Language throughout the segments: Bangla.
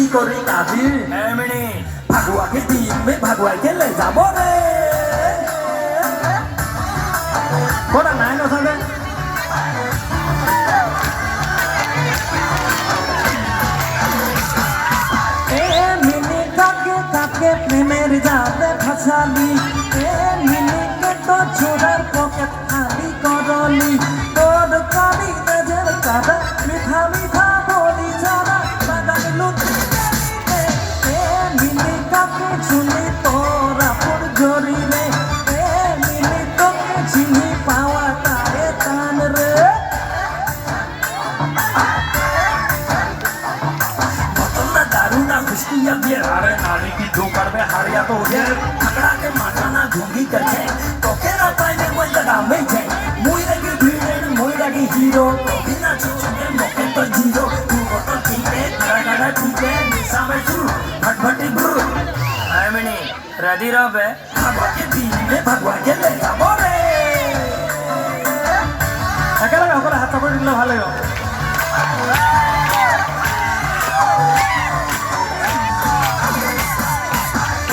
কি করি কাজী এমনি ভাগুয়াকে দিমে ভাগুয়াকে লে যাব রে কোনা নাই না থাকে এ মিনি কাকে প্রেমের জালে ফাসালি এ মিনিকে তো ছোড়ার পকেট খালি করলি তোর কালি নজর কাদা মিঠা মিঠা বলি যারা বাগান লুটি এ মিনি কাকে চুলি তোরা পুর জড়িলে এ মিনি তোকে চিনি পাওয়া তারে টান রে বতলনা দারুনা খুশকিয়া দিয়ে अरे नारी की ठोकर में हारिया तो ये पकड़ा के माथाना ढूंढी करके तोके ना पाए कोई लगा में जाए मुई लगी भीड़ मुई लगी हीरो कभी ना छुछे मौके तो जीरो तू तो ठीक है गड़ा ठीक है निशा में शुरू भटभटी ब्रू एमनी रेडी रहो बे भगवा के दिन में भगवा के ले जाबो रे अकेला होकर हाथ पकड़ ले ভালো हो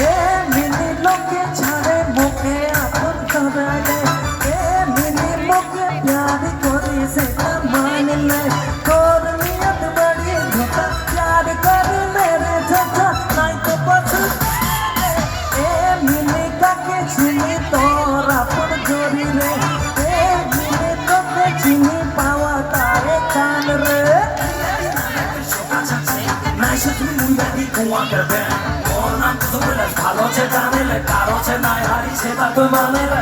ए मिनी लोके छाड़े मोके अपन कराले ए मिनी मोके प्यार कोरी से मान ले तोर नियत बड़ी झूठा प्यार कर मेरे झूठा नहीं तो पछू ए मिनी काके चिनी तोर अपन जोड़ी रे ए मिनी तोके चिनी पावा तारे कान रे ना शुरू मुंडी कुआ कर बे और नाम तो बोले ভালো ছে জানে কারো ছে নাই হারি ছে তা তো মানে রে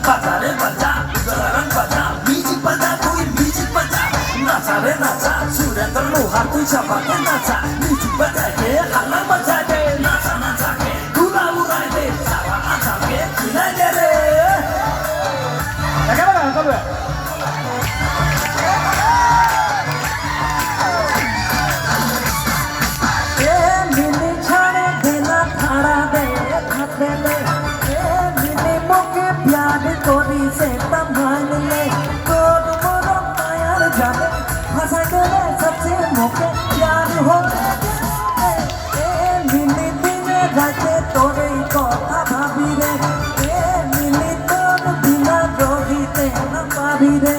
বাজারে বাজা গলারন বাজা মিউজিক বাজা তুই মিউজিক বাজা নাচা রে নাচা সুরেন্দ্র লোহার তুই চাপাকে নাচা মিউজিক বাজা কে হাল্লা বাজা কে নাচা নাচা কে দুলা উড়াই দে সারা নাচা কে খিলাই দে রে একেবারে হবে ए मिनी छाड़े देना थाड़ा दे खपेले ए मिनी मोके प्यार कोरी से तंभाल ले तोर मोरो मायार जाने फंसा गए सबसे मोके प्यार हो ए मिनी दिने राते तोरे কথা ভাবি রে এ মিনি তোর বিনা রহিতে না পাবি রে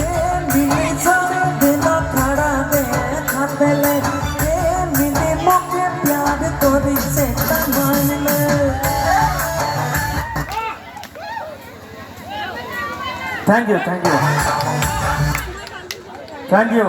এ মিনি ছড়ে দেনা থাড়া দে খাপেলে এ মিনি মোকে প্যার করি সে তমানলে thank you thank you thank you